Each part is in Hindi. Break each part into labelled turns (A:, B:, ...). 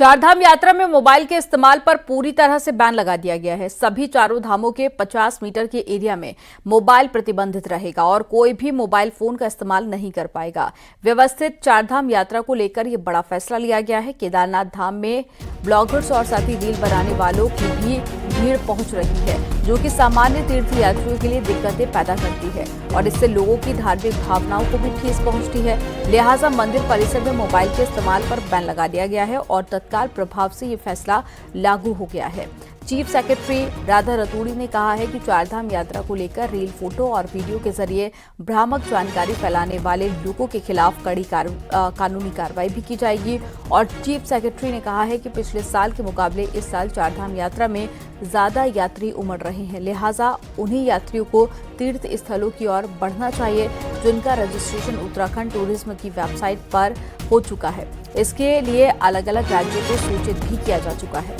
A: चारधाम यात्रा में मोबाइल के इस्तेमाल पर पूरी तरह से बैन लगा दिया गया है। सभी चारों धामों के 50 मीटर के एरिया में मोबाइल प्रतिबंधित रहेगा और कोई भी मोबाइल फोन का इस्तेमाल नहीं कर पाएगा। व्यवस्थित चारधाम यात्रा को लेकर यह बड़ा फैसला लिया गया है। केदारनाथ धाम में ब्लॉगर्स और साथ ही रील बनाने वालों की भी भीड़ पहुंच रही है, जो कि सामान्य तीर्थ यात्रियों के लिए दिक्कतें पैदा करती है और इससे लोगों की धार्मिक भावनाओं को भी ठेस पहुंचती है। लिहाजा मंदिर परिसर में मोबाइल के इस्तेमाल पर बैन लगा दिया गया है और तत्काल प्रभाव से ये फैसला लागू हो गया है। चीफ सेक्रेटरी राधा रतूड़ी ने कहा है कि चारधाम यात्रा को लेकर रील, फोटो और वीडियो के जरिए भ्रामक जानकारी फैलाने वाले लोगों के खिलाफ कड़ी कानूनी कार्रवाई भी की जाएगी। और चीफ सेक्रेटरी ने कहा है कि पिछले साल के मुकाबले इस साल चारधाम यात्रा में ज्यादा यात्री उमड़ रहे हैं, लिहाजा उन्हीं यात्रियों को तीर्थ स्थलों की ओर बढ़ना चाहिए जिनका रजिस्ट्रेशन उत्तराखंड टूरिज्म की वेबसाइट पर हो चुका है। इसके लिए अलग अलग राज्यों को सूचित भी किया जा चुका है।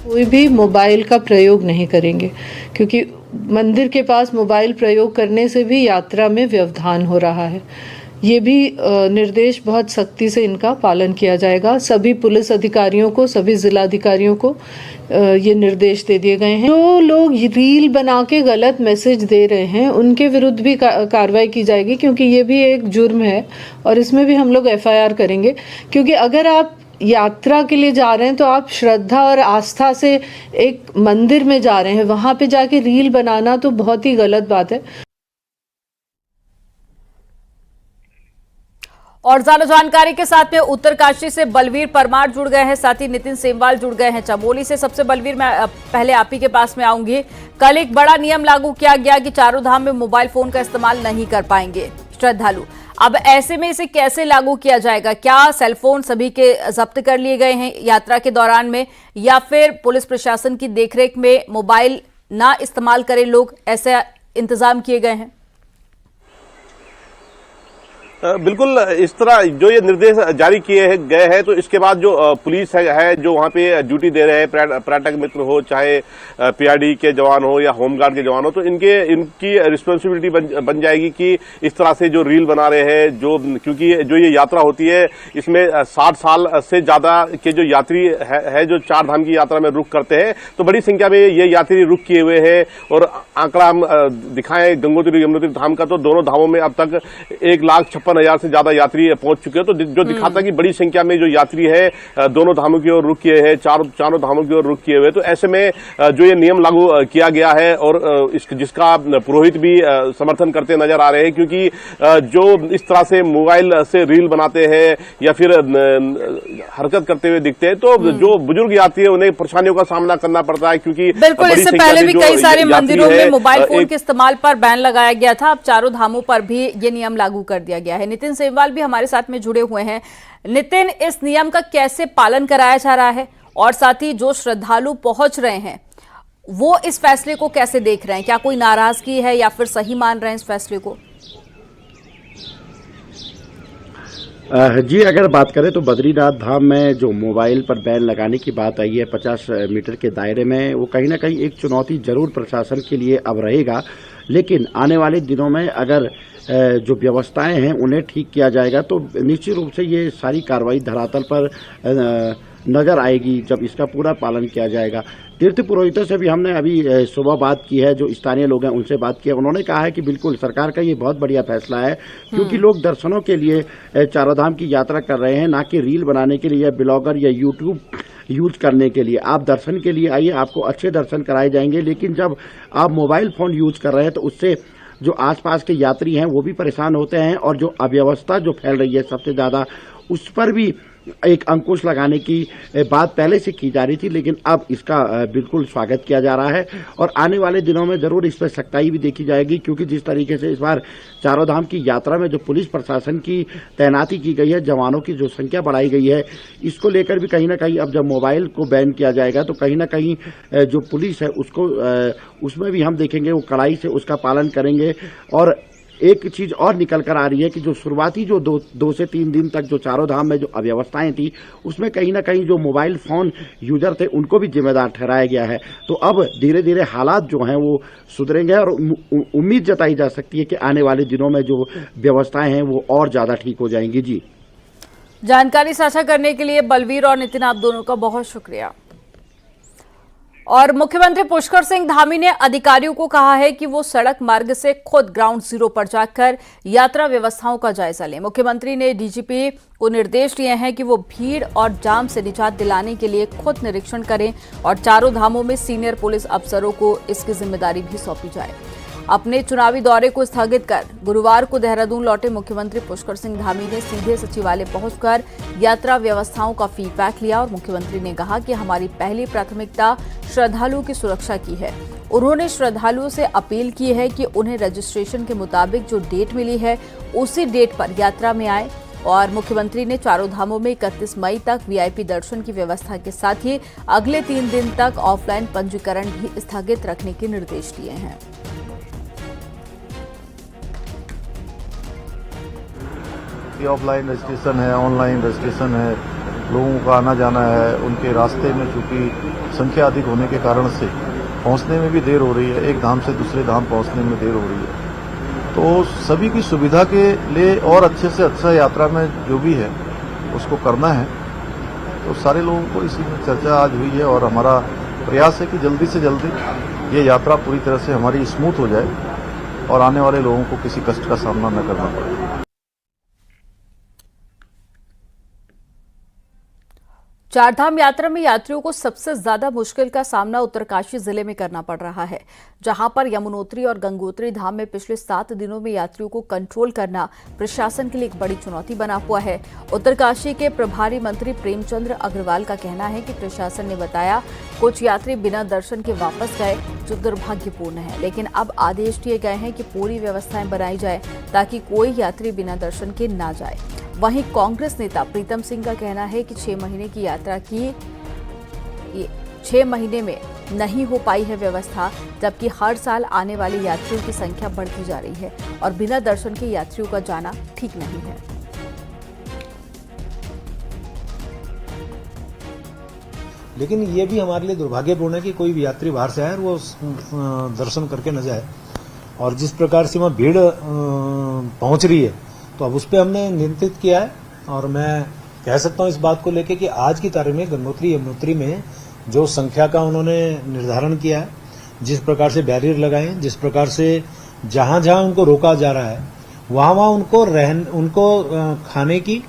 B: कोई भी मोबाइल का प्रयोग नहीं करेंगे, क्योंकि मंदिर के पास मोबाइल प्रयोग करने से भी यात्रा में व्यवधान हो रहा है। ये भी निर्देश बहुत सख्ती से इनका पालन किया जाएगा। सभी पुलिस अधिकारियों को, सभी जिलाधिकारियों को ये निर्देश दे दिए गए हैं। जो लोग रील बना के गलत मैसेज दे रहे हैं उनके विरुद्ध भी कार्रवाई की जाएगी, क्योंकि ये भी एक जुर्म है और इसमें भी हम लोग FIR करेंगे। क्योंकि अगर आप यात्रा के लिए जा रहे हैं तो आप श्रद्धा और आस्था से एक मंदिर में जा रहे हैं, वहां पे जाके रील बनाना तो बहुत ही गलत बात है।
A: और ज्यादा जानकारी के साथ में उत्तरकाशी से बलवीर परमार जुड़ गए हैं, साथ ही नितिन सेमवाल जुड़ गए हैं चमोली से। सबसे बलवीर, मैं पहले आप ही के पास में आऊंगी। कल एक बड़ा नियम लागू किया गया कि चारों धाम में मोबाइल फोन का इस्तेमाल नहीं कर पाएंगे श्रद्धालु। अब ऐसे में इसे कैसे लागू किया जाएगा? क्या सेलफोन सभी के जब्त कर लिए गए हैं यात्रा के दौरान में, या फिर पुलिस प्रशासन की देखरेख में मोबाइल ना इस्तेमाल करें लोग, ऐसे इंतजाम किए गए हैं?
C: बिल्कुल, इस तरह जो ये निर्देश जारी किए गए हैं तो इसके बाद जो पुलिस है जो वहाँ पे ड्यूटी दे रहे हैं, पर्यटक मित्र हो, चाहे PRD के जवान हो या होमगार्ड के जवान हो, तो इनकी रिस्पॉन्सिबिलिटी बन जाएगी कि इस तरह से जो रील बना रहे हैं, क्योंकि जो ये यात्रा होती है इसमें 60 साल से ज्यादा के जो यात्री है जो चार धाम की यात्रा में रुक करते हैं, तो बड़ी संख्या में ये यात्री रुक किए हुए हैं। और आंकड़ा हम दिखाएं गंगोत्री यमुनोत्री धाम का, तो दोनों धामों में अब तक 1,56,000 से ज्यादा यात्री पहुंच चुके हैं। तो जो दिखाता है कि बड़ी संख्या में जो यात्री है दोनों धामों की ओर रुक किए हैं, चारों धामों की ओर रुक किए हुए। तो ऐसे में जो ये नियम लागू किया गया है और जिसका पुरोहित भी समर्थन करते नजर आ रहे हैं, क्योंकि जो इस तरह से मोबाइल से रील बनाते हैं या फिर हरकत करते हुए दिखते हैं, तो जो बुजुर्ग यात्री है उन्हें परेशानियों का सामना करना पड़ता है। क्योंकि
A: बिल्कुल, इससे पहले भी कई सारे मंदिरों में मोबाइल फोन के इस्तेमाल पर बैन लगाया गया था। अब चारों धामों पर भी ये नियम लागू कर दिया गया है। नितिन सेमवाल भी हमारे साथ में जुड़े हुए हैं। नितिन, इस नियम का कैसे पालन कराया जा रहा है और साथ ही जो श्रद्धालु पहुंच रहे हैं वो इस फैसले को कैसे देख रहे हैं? क्या कोई नाराजगी है या फिर सही मान रहे हैं इस फैसले को?
D: जी, अगर बात करें तो बद्रीनाथ धाम में जो मोबाइल पर बैन लगाने की बात आई है 50 मीटर के दायरे में, वो कहीं ना कहीं एक चुनौती जरूर प्रशासन के लिए अब रहेगा। लेकिन आने वाले दिनों में अगर जो व्यवस्थाएं हैं उन्हें ठीक किया जाएगा तो निश्चित रूप से ये सारी कार्रवाई धरातल पर नजर आएगी जब इसका पूरा पालन किया जाएगा। तीर्थ पुरोहितों से भी हमने अभी सुबह बात की है, जो स्थानीय लोग हैं उनसे बात की है। उन्होंने कहा है कि बिल्कुल सरकार का ये बहुत बढ़िया फैसला है, क्योंकि लोग दर्शनों के लिए चारों धाम की यात्रा कर रहे हैं, ना कि रील बनाने के लिए या ब्लॉगर या यूट्यूब यूज करने के लिए। आप दर्शन के लिए आइए, आपको अच्छे दर्शन कराए जाएंगे। लेकिन जब आप मोबाइल फोन यूज कर रहे हैं तो उससे जो आसपास के यात्री हैं वो भी परेशान होते हैं, और जो अव्यवस्था जो फैल रही है सबसे ज्यादा, उस पर भी एक अंकुश लगाने की बात पहले से की जा रही थी। लेकिन अब इसका बिल्कुल स्वागत किया जा रहा है और आने वाले दिनों में जरूर इस पर सख्ताई भी देखी जाएगी, क्योंकि जिस तरीके से इस बार चारों धाम की यात्रा में जो पुलिस प्रशासन की तैनाती की गई है, जवानों की जो संख्या बढ़ाई गई है, इसको लेकर भी कहीं ना कहीं अब जब मोबाइल को बैन किया जाएगा तो कहीं ना कहीं जो पुलिस है उसको उसमें भी हम देखेंगे वो कड़ाई से उसका पालन करेंगे। और एक चीज और निकल कर आ रही है कि जो शुरुआती जो दो से 3 दिन तक जो चारों धाम में जो अव्यवस्थाएं थी, उसमें कहीं ना कहीं जो मोबाइल फोन यूजर थे उनको भी जिम्मेदार ठहराया गया है। तो अब धीरे धीरे हालात जो हैं वो सुधरेंगे और उम्मीद जताई जा सकती है कि आने वाले दिनों में जो व्यवस्थाएं हैं वो और ज्यादा ठीक हो जाएंगी। जी,
A: जानकारी साझा करने के लिए बलवीर और नितिन, आप दोनों का बहुत शुक्रिया। और मुख्यमंत्री पुष्कर सिंह धामी ने अधिकारियों को कहा है कि वो सड़क मार्ग से खुद ग्राउंड जीरो पर जाकर यात्रा व्यवस्थाओं का जायजा लें। मुख्यमंत्री ने डीजीपी को निर्देश दिए हैं कि वो भीड़ और जाम से निजात दिलाने के लिए खुद निरीक्षण करें और चारों धामों में सीनियर पुलिस अफसरों को इसकी जिम्मेदारी भी सौंपी जाए। अपने चुनावी दौरे को स्थगित कर गुरुवार को देहरादून लौटे मुख्यमंत्री पुष्कर सिंह धामी ने सीधे सचिवालय पहुंचकर यात्रा व्यवस्थाओं का फीडबैक लिया और मुख्यमंत्री ने कहा कि हमारी पहली प्राथमिकता श्रद्धालुओं की सुरक्षा की है। उन्होंने श्रद्धालुओं से अपील की है कि उन्हें रजिस्ट्रेशन के मुताबिक जो डेट मिली है उसी डेट पर यात्रा में आए। और मुख्यमंत्री ने चारों धामों में 31 मई तक वीआईपी दर्शन की व्यवस्था के साथ ही अगले 3 दिन तक ऑफलाइन पंजीकरण भी स्थगित रखने के निर्देश दिए हैं।
E: ऑफलाइन रजिस्ट्रेशन है, ऑनलाइन रजिस्ट्रेशन है, लोगों का आना जाना है, उनके रास्ते में चूंकि संख्या अधिक होने के कारण से पहुंचने में भी देर हो रही है, एक धाम से दूसरे धाम पहुंचने में देर हो रही है। तो सभी की सुविधा के लिए और अच्छे से अच्छा यात्रा में जो भी है उसको करना है। तो सारे लोगों को इसी में चर्चा आज हुई है और हमारा प्रयास है कि जल्दी से जल्दी ये यात्रा पूरी तरह से हमारी स्मूथ हो जाए और आने वाले लोगों को किसी कष्ट का सामना न करना पड़े।
A: चारधाम यात्रा में यात्रियों को सबसे ज्यादा मुश्किल का सामना उत्तरकाशी जिले में करना पड़ रहा है, जहां पर यमुनोत्री और गंगोत्री धाम में पिछले 7 दिनों में यात्रियों को कंट्रोल करना प्रशासन के लिए एक बड़ी चुनौती बना हुआ है। उत्तरकाशी के प्रभारी मंत्री प्रेमचंद्र अग्रवाल का कहना है कि प्रशासन ने बताया कुछ यात्री बिना दर्शन के वापस गए, जो दुर्भाग्यपूर्ण है, लेकिन अब आदेश दिए गए हैं कि पूरी व्यवस्थाएं बनाई जाए ताकि कोई यात्री बिना दर्शन के ना जाए। वहीं कांग्रेस नेता प्रीतम सिंह का कहना है कि 6 महीने की यात्रा की 6 महीने में नहीं हो पाई है व्यवस्था, जबकि हर साल आने वाले यात्रियों की संख्या बढ़ती जा रही है और बिना दर्शन के यात्रियों का जाना ठीक नहीं है।
F: लेकिन ये भी हमारे लिए दुर्भाग्यपूर्ण है कि कोई भी यात्री बाहर से आए और वो दर्शन करके न जाए। और जिस प्रकार से वहाँ भीड़ पहुंच रही है तो अब उस पर हमने नियंत्रित किया है। और मैं कह सकता हूं इस बात को लेकर कि आज की तारीख में गंगोत्री यमुनोत्री में जो संख्या का उन्होंने निर्धारण किया है, जिस प्रकार से बैरियर लगाए, जिस प्रकार से जहां जहां उनको रोका जा रहा है वहां वहां उनको खाने की,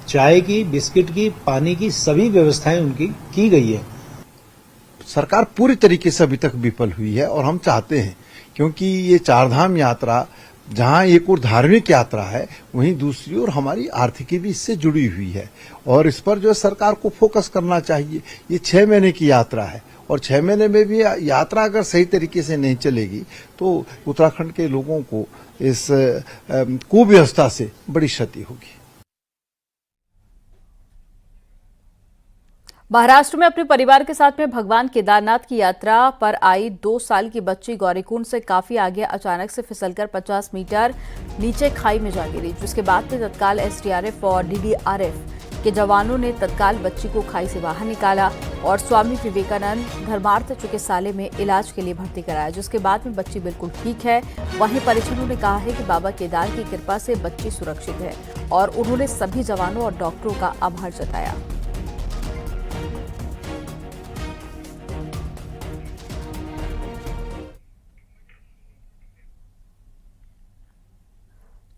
F: चाय की, बिस्किट की, पानी की सभी व्यवस्थाएं उनकी की गई है।
G: सरकार पूरी तरीके से अभी तक विफल हुई है और हम चाहते हैं, क्योंकि ये चारधाम यात्रा जहां एक और धार्मिक यात्रा है, वहीं दूसरी ओर हमारी आर्थिकी भी इससे जुड़ी हुई है और इस पर जो सरकार को फोकस करना चाहिए। ये 6 महीने की यात्रा है और 6 महीने में भी यात्रा अगर सही तरीके से नहीं चलेगी तो उत्तराखंड के लोगों को इस कुव्यवस्था से बड़ी क्षति होगी।
A: महाराष्ट्र में अपने परिवार के साथ में भगवान केदारनाथ की यात्रा पर आई 2 साल की बच्ची गौरीकुंड से काफी आगे अचानक से फिसलकर 50 मीटर नीचे खाई में जा गिरी, जिसके बाद में तत्काल एसडीआरएफ और डीडीआरएफ के जवानों ने तत्काल बच्ची को खाई से बाहर निकाला और स्वामी विवेकानंद धर्मार्थ चिकित्सालय में इलाज के लिए भर्ती कराया, जिसके बाद में बच्ची बिल्कुल ठीक है। वहीं परिजनों ने कहा है कि बाबा केदार की कृपा से बच्ची सुरक्षित है और उन्होंने सभी जवानों और डॉक्टरों का आभार जताया।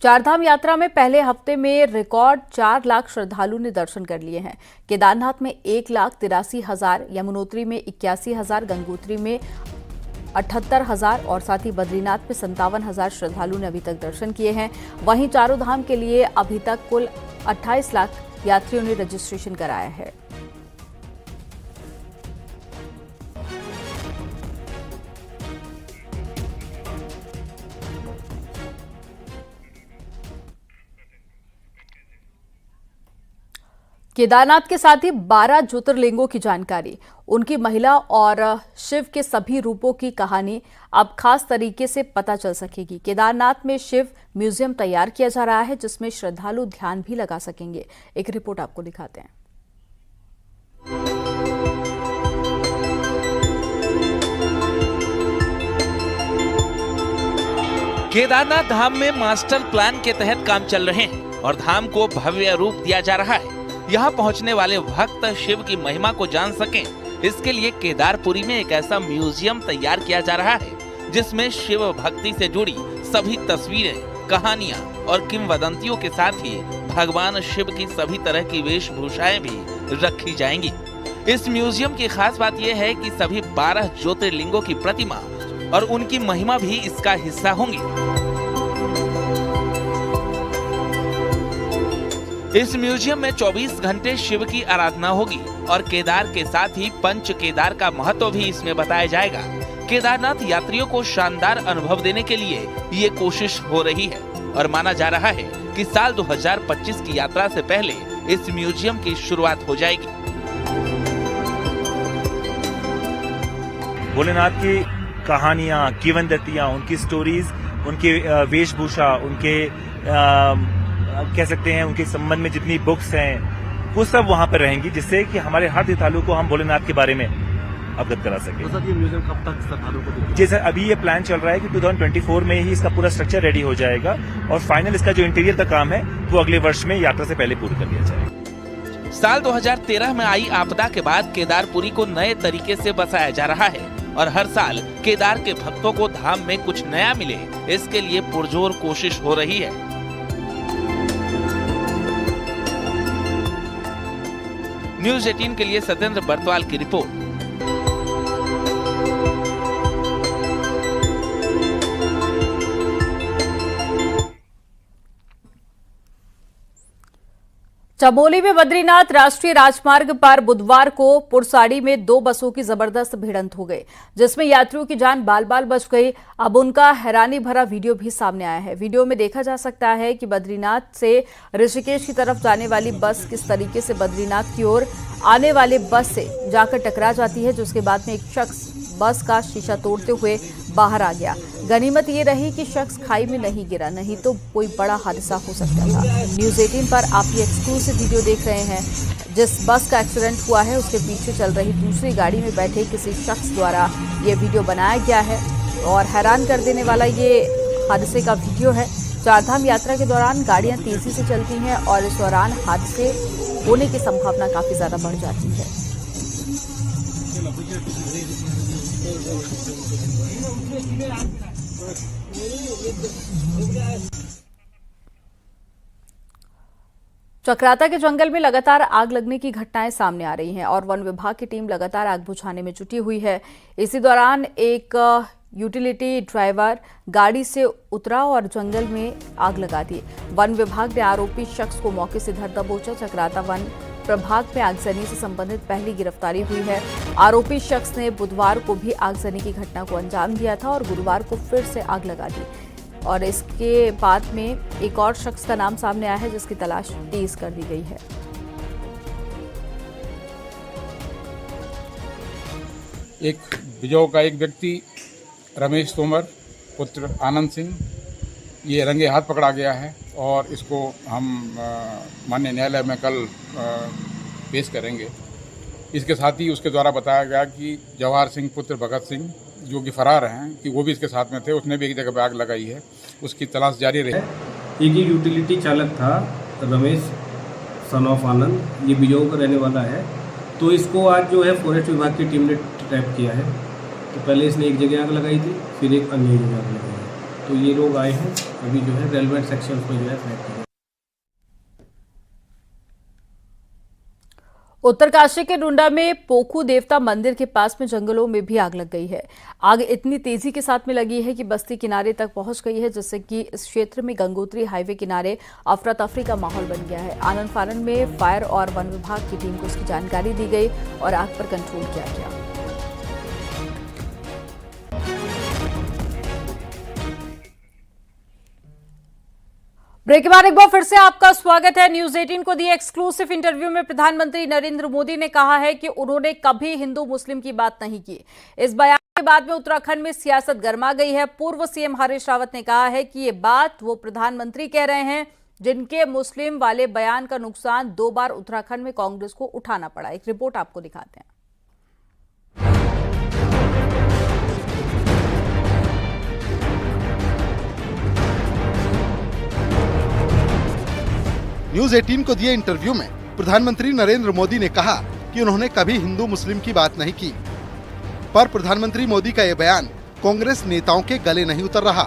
A: चारधाम यात्रा में पहले हफ्ते में रिकॉर्ड 4 लाख श्रद्धालु ने दर्शन कर लिए हैं। केदारनाथ में 1,83,000, यमुनोत्री में 81,000, गंगोत्री में 78,000 और साथ ही बद्रीनाथ में 57,000 श्रद्धालु ने अभी तक दर्शन किए हैं। वहीं चारों धाम के लिए अभी तक कुल 28 लाख यात्रियों ने रजिस्ट्रेशन कराया है। केदारनाथ के साथ ही 12 ज्योतिर्लिंगों की जानकारी, उनकी महिला और शिव के सभी रूपों की कहानी अब खास तरीके से पता चल सकेगी। केदारनाथ में शिव म्यूजियम तैयार किया जा रहा है, जिसमें श्रद्धालु ध्यान भी लगा सकेंगे। एक रिपोर्ट आपको दिखाते हैं।
H: केदारनाथ धाम में मास्टर प्लान के तहत काम चल रहे हैं और धाम को भव्य रूप दिया जा रहा है। यहाँ पहुँचने वाले भक्त शिव की महिमा को जान सकें, इसके लिए केदारपुरी में एक ऐसा म्यूजियम तैयार किया जा रहा है जिसमें शिव भक्ति से जुड़ी सभी तस्वीरें, कहानियाँ और किंवदंतियों के साथ ही भगवान शिव की सभी तरह की वेशभूषाएं भी रखी जाएंगी। इस म्यूजियम की खास बात यह है कि सभी 12 ज्योतिर्लिंगों की प्रतिमा और उनकी महिमा भी इसका हिस्सा होंगी। इस म्यूजियम में 24 घंटे शिव की आराधना होगी और केदार के साथ ही पंच केदार का महत्व भी इसमें बताया जाएगा। केदारनाथ यात्रियों को शानदार अनुभव देने के लिए ये कोशिश हो रही है और माना जा रहा है कि साल 2025 की यात्रा से पहले इस म्यूजियम की शुरुआत हो जाएगी।
I: भोलेनाथ की कहानियाँ, किंवदंतियाँ, उनकी स्टोरीज, उनकी वेशभूषा, उनके कह सकते हैं उनके संबंध में जितनी बुक्स हैं वो सब वहाँ पर रहेंगी, जिससे कि हमारे हर श्रद्धालु को हम भोलेनाथ के बारे में अवगत करा सके। तो सर ये म्यूजियम कब तक श्रद्धालुओं को देखेंगे? जी सर, अभी ये प्लान चल रहा है कि 2024 में ही इसका पूरा स्ट्रक्चर रेडी हो जाएगा और फाइनल इसका जो इंटीरियर का काम है वो अगले वर्ष में यात्रा से पहले पूरा कर लिया जाएगा।
H: साल 2013 में आई आपदा के बाद केदारपुरी को नए तरीके से बसाया जा रहा है और हर साल केदार के भक्तों को धाम में कुछ नया मिले, इसके लिए पुरजोर कोशिश हो रही है। न्यूज़ 18 के लिए सत्येंद्र बर्तवाल की रिपोर्ट।
A: चमोली में बद्रीनाथ राष्ट्रीय राजमार्ग पर बुधवार को पुरसाड़ी में 2 बसों की जबरदस्त भिड़ंत हो गई, जिसमें यात्रियों की जान बाल बाल बच गई। अब उनका हैरानी भरा वीडियो भी सामने आया है। वीडियो में देखा जा सकता है कि बद्रीनाथ से ऋषिकेश की तरफ जाने वाली बस किस तरीके से बद्रीनाथ की ओर आने वाले बस से जाकर टकरा जाती है, जिसके बाद में एक शख्स बस का शीशा तोड़ते हुए बाहर आ गया। गनीमत ये रही कि शख्स खाई में नहीं गिरा, नहीं तो कोई बड़ा हादसा हो सकता था। न्यूज़ 18 पर आप ये एक्सक्लूसिव वीडियो देख रहे हैं। जिस बस का एक्सीडेंट हुआ है उसके पीछे चल रही दूसरी गाड़ी में बैठे किसी शख्स द्वारा ये वीडियो बनाया गया है और हैरान कर देने वाला ये हादसे का वीडियो है। चारधाम यात्रा के दौरान गाड़ियां तेजी से चलती हैं और इस दौरान हादसे होने की संभावना काफी ज्यादा बढ़ जाती है। चक्राता के जंगल में लगातार आग लगने की घटनाएं सामने आ रही हैं और वन विभाग की टीम लगातार आग बुझाने में जुटी हुई है। इसी दौरान एक यूटिलिटी ड्राइवर गाड़ी से उतरा और जंगल में आग लगा दी। वन विभाग ने आरोपी शख्स को मौके से धर दबोचा। चक्राता वन प्रभाग में आगजनी से संबंधित पहली गिरफ्तारी हुई है। आरोपी शख्स ने बुधवार को भी आगजनी की घटना को अंजाम दिया था और गुरुवार को फिर से आग लगा दी और इसके बाद में एक और शख्स का नाम सामने आया है, जिसकी तलाश तेज कर दी गई है।
J: एक बिजौ का एक व्यक्ति रमेश तोमर पुत्र आनंद सिंह, ये रंगे हाथ पकड़ा गया है और इसको हम माननीय न्यायालय में कल पेश करेंगे। इसके साथ ही उसके द्वारा बताया गया कि जवाहर सिंह पुत्र भगत सिंह जो कि फरार हैं कि वो भी इसके साथ में थे, उसने भी एक जगह पर आग लगाई है, उसकी तलाश जारी रही।
K: एक यूटिलिटी चालक था रमेश सन ऑफ आनंद, ये बिजौ का रहने वाला है। तो इसको आज जो है फॉरेस्ट विभाग की टीम ने ट्रैप किया है। तो पहले इसने एक जगह आग लगाई थी, फिर एक अन्य जगह आग लगाई है। तो ये लोग आए हैं, अभी जो है रेलवे सेक्शन में जो है ट्रैप किया।
A: उत्तरकाशी के डुंडा में पोखू देवता मंदिर के पास में जंगलों में भी आग लग गई है। आग इतनी तेजी के साथ में लगी है कि बस्ती किनारे तक पहुंच गई है, जिससे कि इस क्षेत्र में गंगोत्री हाईवे किनारे अफरा तफरी का माहौल बन गया है। आनंद फानन में फायर और वन विभाग की टीम को इसकी जानकारी दी गई और आग पर कंट्रोल किया गया। ब्रेक के बाद एक बार फिर से आपका स्वागत है। न्यूज 18 को दिए एक्सक्लूसिव इंटरव्यू में प्रधानमंत्री नरेंद्र मोदी ने कहा है कि उन्होंने कभी हिंदू मुस्लिम की बात नहीं की। इस बयान के बाद में उत्तराखंड में सियासत गर्मा गई है। पूर्व सीएम हरीश रावत ने कहा है कि ये बात वो प्रधानमंत्री कह रहे हैं जिनके मुस्लिम वाले बयान का नुकसान 2 बार उत्तराखंड में कांग्रेस को उठाना पड़ा। एक रिपोर्ट आपको दिखाते हैं।
L: न्यूज 18 को दिए इंटरव्यू में प्रधानमंत्री नरेंद्र मोदी ने कहा कि उन्होंने कभी हिंदू मुस्लिम की बात नहीं की, पर प्रधानमंत्री मोदी का यह बयान कांग्रेस नेताओं के गले नहीं उतर रहा।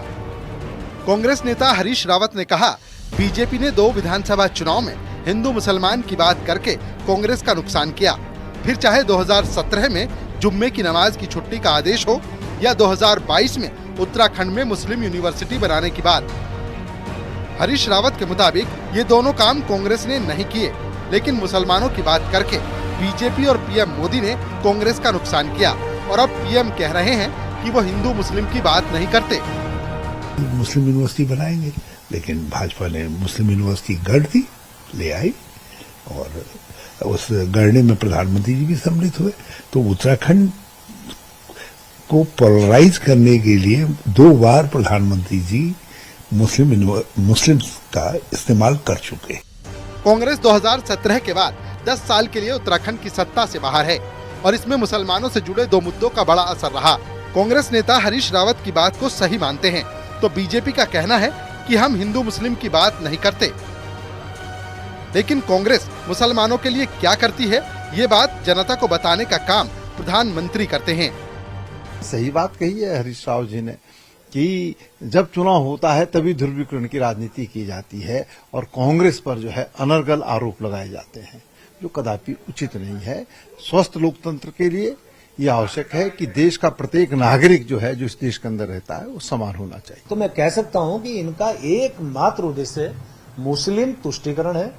L: कांग्रेस नेता हरीश रावत ने कहा, बीजेपी ने 2 विधानसभा चुनाव में हिंदू मुसलमान की बात करके कांग्रेस का नुकसान किया। फिर चाहे 2017 में जुम्मे की नमाज की छुट्टी का आदेश हो या 2022 में उत्तराखंड में मुस्लिम यूनिवर्सिटी बनाने की बात। हरीश रावत के मुताबिक ये दोनों काम कांग्रेस ने नहीं किए, लेकिन मुसलमानों की बात करके बीजेपी और पीएम मोदी ने कांग्रेस का नुकसान किया और अब पीएम कह रहे हैं कि वो हिंदू मुस्लिम की बात नहीं करते।
M: मुस्लिम यूनिवर्सिटी बनाएंगे, लेकिन भाजपा ने मुस्लिम यूनिवर्सिटी गढ़ दी, ले आई और उस गढ़ने में प्रधानमंत्री जी भी सम्मिलित हुए। तो उत्तराखंड को पोलराइज करने के लिए 2 बार प्रधानमंत्री जी मुस्लिम का इस्तेमाल कर चुके।
L: कांग्रेस 2017 के बाद 10 साल के लिए उत्तराखंड की सत्ता से बाहर है और इसमें मुसलमानों से जुड़े 2 मुद्दों का बड़ा असर रहा। कांग्रेस नेता हरीश रावत की बात को सही मानते हैं, तो बीजेपी का कहना है कि हम हिंदू मुस्लिम की बात नहीं करते। लेकिन कांग्रेस मुसलमानों के लिए क्या करती है, ये बात जनता को बताने का काम प्रधानमंत्री करते हैं।
G: सही बात कही है हरीश राव जी ने कि जब चुनाव होता है तभी ध्रुवीकरण की राजनीति की जाती है और कांग्रेस पर जो है अनर्गल आरोप लगाए जाते हैं, जो कदापि उचित नहीं है। स्वस्थ लोकतंत्र के लिए यह आवश्यक है कि देश का प्रत्येक नागरिक जो है, जो इस देश के अंदर रहता है, वो समान होना चाहिए।
F: तो मैं कह सकता हूं कि इनका एकमात्र उद्देश्य मुस्लिम तुष्टीकरण है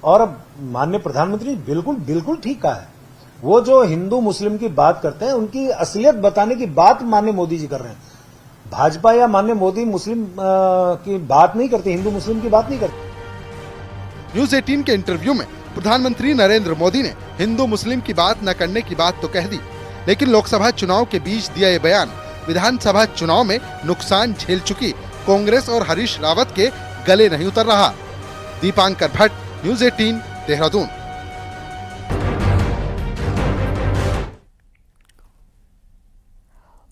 F: और माननीय प्रधानमंत्री बिल्कुल ठीक कहा है। वो जो हिंदू मुस्लिम की बात करते हैं, उनकी असलियत बताने की बात माननीय मोदी जी कर रहे हैं। भाजपा या माननीय मोदी मुस्लिम की बात नहीं करते, हिंदू मुस्लिम की बात नहीं करते।
L: न्यूज 18 के इंटरव्यू में प्रधानमंत्री नरेंद्र मोदी ने हिंदू मुस्लिम की बात न करने की बात तो कह दी, लेकिन लोकसभा चुनाव के बीच दिया ये बयान विधानसभा चुनाव में नुकसान झेल चुकी कांग्रेस और हरीश रावत के गले नहीं उतर रहा। दीपांकर भट्ट, न्यूज 18, देहरादून।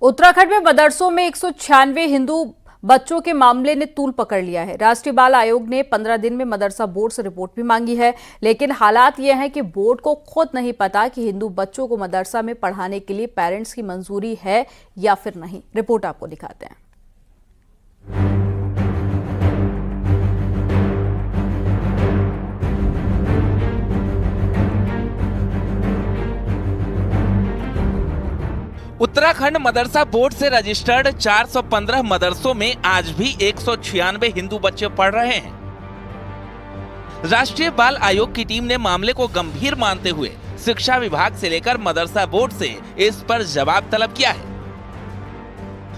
A: उत्तराखंड में मदरसों में 196 हिंदू बच्चों के मामले ने तूल पकड़ लिया है। राष्ट्रीय बाल आयोग ने 15 दिन में मदरसा बोर्ड से रिपोर्ट भी मांगी है, लेकिन हालात यह है कि बोर्ड को खुद नहीं पता कि हिंदू बच्चों को मदरसा में पढ़ाने के लिए पेरेंट्स की मंजूरी है या फिर नहीं। रिपोर्ट आपको दिखाते हैं।
H: उत्तराखंड मदरसा बोर्ड से रजिस्टर्ड 415 मदरसों में आज भी 196 हिंदू बच्चे पढ़ रहे हैं। राष्ट्रीय बाल आयोग की टीम ने मामले को गंभीर मानते हुए शिक्षा विभाग से लेकर मदरसा बोर्ड से इस पर जवाब तलब किया है।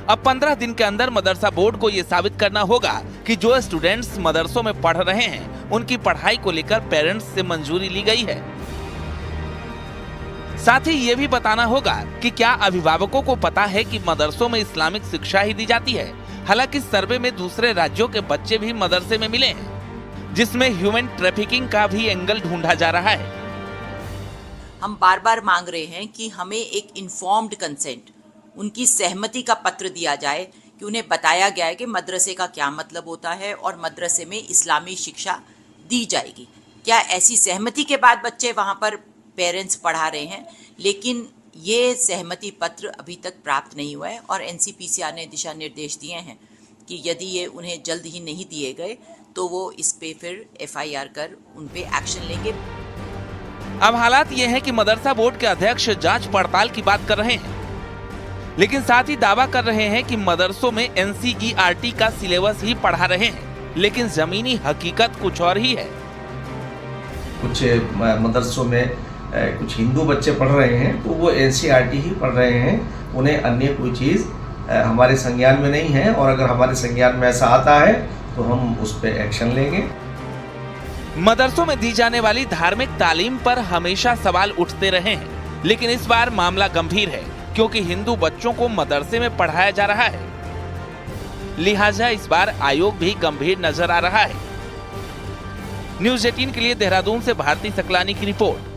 H: अब 15 दिन के अंदर मदरसा बोर्ड को ये साबित करना होगा कि जो स्टूडेंट्स मदरसों में पढ़ रहे हैं, उनकी पढ़ाई को लेकर पेरेंट्स से मंजूरी ली गई है। साथ ही ये भी बताना होगा कि क्या अभिभावकों को पता है कि मदरसों में इस्लामिक शिक्षा ही दी जाती है। हालांकि सर्वे में दूसरे राज्यों के बच्चे भी मदरसे में मिले हैं, जिसमें ह्यूमन ट्रैफिकिंग का भी एंगल ढूंढा जा रहा है।
N: हम बार बार मांग रहे हैं कि हमें एक इन्फॉर्म्ड कंसेंट, उनकी सहमति का पत्र दिया जाए कि उन्हें बताया गया है कि मदरसे का क्या मतलब होता है और मदरसे में इस्लामी शिक्षा दी जाएगी। क्या ऐसी सहमति के बाद बच्चे वहां पर पेरेंट्स पढ़ा रहे हैं, लेकिन ये सहमति पत्र अभी तक प्राप्त नहीं हुआ है और एनसीपीसीआर ने दिशा निर्देश दिए हैं कि यदि ये उन्हें जल्द ही नहीं दिए गए तो वो इस पे फिर एफआईआर कर उन पे एक्शन लेंगे।
H: अब हालात ये है कि मदरसा बोर्ड के अध्यक्ष जांच पड़ताल की बात कर रहे हैं, लेकिन साथ ही दावा कर रहे हैं कि मदरसों में एनसीईआरटी का सिलेबस ही पढ़ा रहे हैं, लेकिन जमीनी हकीकत कुछ और ही है।
O: कुछ मदरसों में कुछ हिंदू बच्चे पढ़ रहे हैं तो वो एनसीईआरटी ही पढ़ रहे हैं, उन्हें अन्य कोई चीज़ हमारे संज्ञान में नहीं है। और अगर हमारे संज्ञान में ऐसा आता है तो हम उस पर एक्शन लेंगे।
H: मदरसों में दी जाने वाली धार्मिक तालीम पर हमेशा सवाल उठते रहे हैं, लेकिन इस बार मामला गंभीर है क्योंकि हिंदू बच्चों को मदरसे में पढ़ाया जा रहा है। लिहाजा इस बार आयोग भी गंभीर नजर आ रहा है। न्यूज़ 18 के लिए देहरादून से भारती सकलानी की रिपोर्ट।